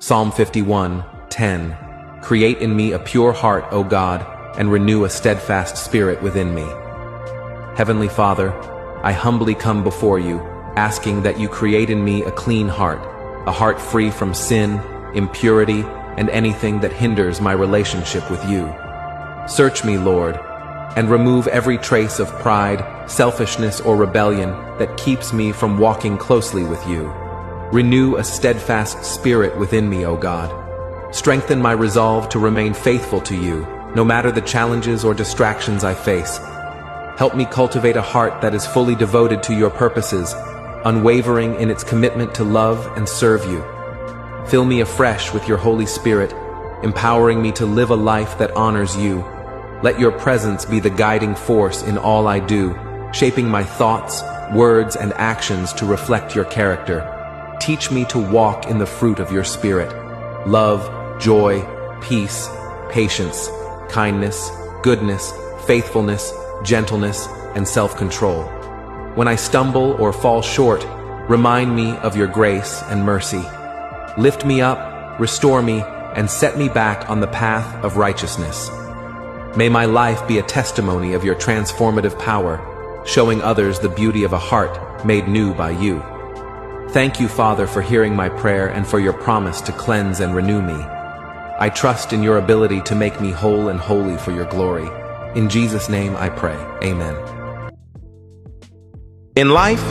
Psalm 51:10. Create in me a pure heart, O God, and renew a steadfast spirit within me. Heavenly Father, I humbly come before you, asking that you create in me a clean heart, a heart free from sin, impurity, and anything that hinders my relationship with you. Search me, Lord, and remove every trace of pride, selfishness, or rebellion that keeps me from walking closely with you. Renew a steadfast spirit within me, O God. Strengthen my resolve to remain faithful to you, no matter the challenges or distractions I face. Help me cultivate a heart that is fully devoted to your purposes, unwavering in its commitment to love and serve you. Fill me afresh with your Holy Spirit, empowering me to live a life that honors you. Let your presence be the guiding force in all I do, shaping my thoughts, words, and actions to reflect your character. Teach me to walk in the fruit of your Spirit: love, joy, peace, patience, kindness, goodness, faithfulness, gentleness, and self-control. When I stumble or fall short, remind me of your grace and mercy. Lift me up, restore me, and set me back on the path of righteousness. May my life be a testimony of your transformative power, showing others the beauty of a heart made new by you. Thank you, Father, for hearing my prayer and for your promise to cleanse and renew me. I trust in your ability to make me whole and holy for your glory. In Jesus' name I pray. Amen. In life,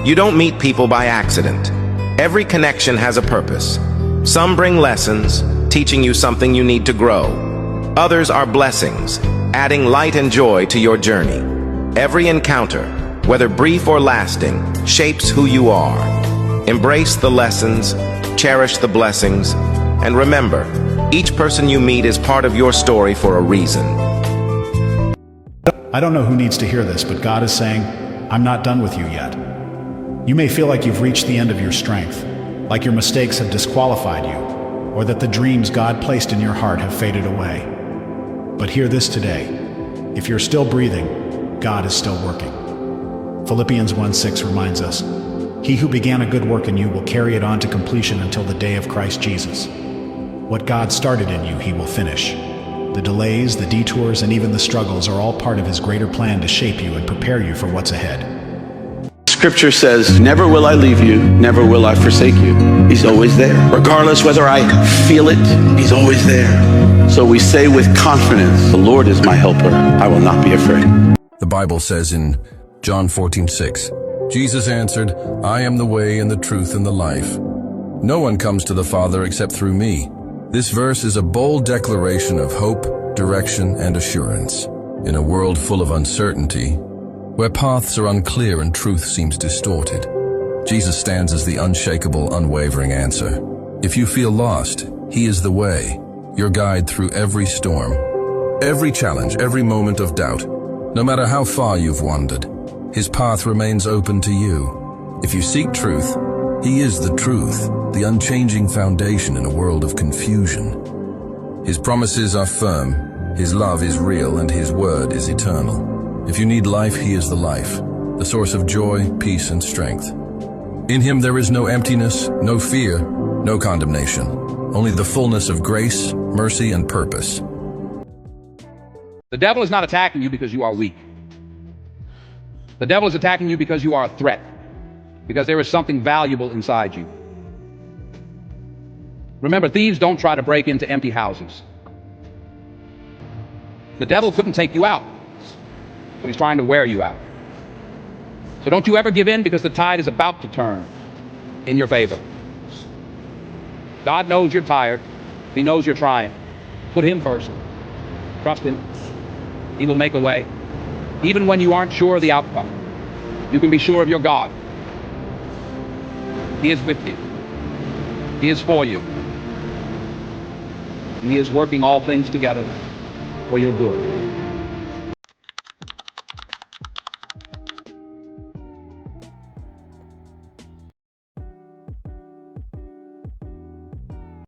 you don't meet people by accident. Every connection has a purpose. Some bring lessons, teaching you something you need to grow. Others are blessings, adding light and joy to your journey. Every encounter, whether brief or lasting, shapes who you are. Embrace the lessons, cherish the blessings, and remember, each person you meet is part of your story for a reason. I don't know who needs to hear this, but God is saying, I'm not done with you yet. You may feel like you've reached the end of your strength, like your mistakes have disqualified you, or that the dreams God placed in your heart have faded away. But hear this today: if you're still breathing, God is still working. Philippians 1:6 reminds us, He who began a good work in you will carry it on to completion until the day of Christ Jesus. What God started in you, He will finish. The delays, the detours, and even the struggles are all part of His greater plan to shape you and prepare you for what's ahead. Scripture says, never will I leave you, never will I forsake you. He's always there. Regardless whether I feel it, He's always there. So we say with confidence, the Lord is my helper. I will not be afraid. The Bible says in John 14:6, Jesus answered, I am the way and the truth and the life. No one comes to the Father except through me. This verse is a bold declaration of hope, direction, and assurance. In a world full of uncertainty, where paths are unclear and truth seems distorted, Jesus stands as the unshakable, unwavering answer. If you feel lost, He is the way, your guide through every storm, every challenge, every moment of doubt. No matter how far you've wandered, His path remains open to you. If you seek truth, He is the truth, the unchanging foundation in a world of confusion. His promises are firm, His love is real, and His word is eternal. If you need life, He is the life, the source of joy, peace, and strength. In Him there is no emptiness, no fear, no condemnation, only the fullness of grace, mercy, and purpose. The devil is not attacking you because you are weak. The devil is attacking you because you are a threat, because there is something valuable inside you. Remember, thieves don't try to break into empty houses. The devil couldn't take you out, but he's trying to wear you out. So don't you ever give in, because the tide is about to turn in your favor. God knows you're tired. He knows you're trying. Put Him first. Trust Him. He will make a way. Even when you aren't sure of the outcome, you can be sure of your God. He is with you. He is for you. And He is working all things together for your good.